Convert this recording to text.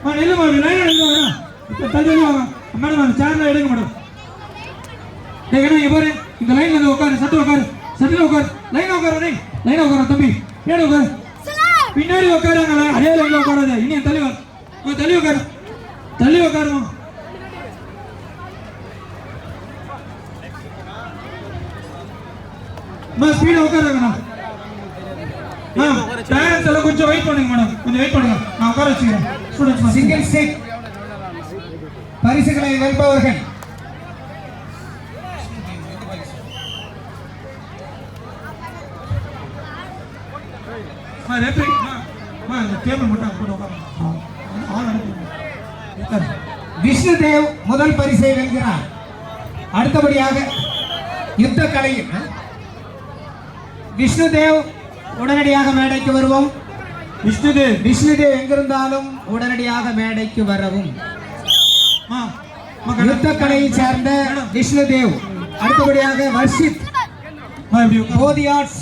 நெல்லு மாடு லைன் எடுங்க தள்ளி வாங்க மேடம் அந்த சேர்ல எடுங்க மேடம் இங்க பாரு இந்த லைன்ல இருந்து உட்காரு சட்டில உட்காரு லைன் உட்காரு லைன் உட்காரு தம்பி ஏடு உட்காரு பின்னாடி உட்காருங்க அதே லைன்ல உட்காராத இன்னும் தள்ளி உட்காருமா ஸ்பீடா உட்காருங்க பேரண்ட்ஸ் எல்லாம் கொஞ்சம் வெயிட் பண்ணுங்க மேடம் கொஞ்சம் வெயிட் பண்ணுங்க நான் உட்கார வச்சுக்கிறேன் ஸ்டூடண்ட்ஸ் சிங்கிள் ஸ்டிக் பரிசுகளை வெல்பவர்கள் விஷ்ணுதேவ் முதல் பரிசை வெல்கிறார். அடுத்தபடியாக யுத்த கலையில் விஷ்ணுதேவ் உடனடியாக மேடைக்கு வருவோம். விஷ்ணுதேவ் எங்கிருந்தாலும் உடனடியாக மேடைக்கு வரவும். யுத்த கலையை சேர்ந்த விஷ்ணுதேவ். அடுத்தபடியாக வர்ஷித் போதி ஆர்ட்ஸ்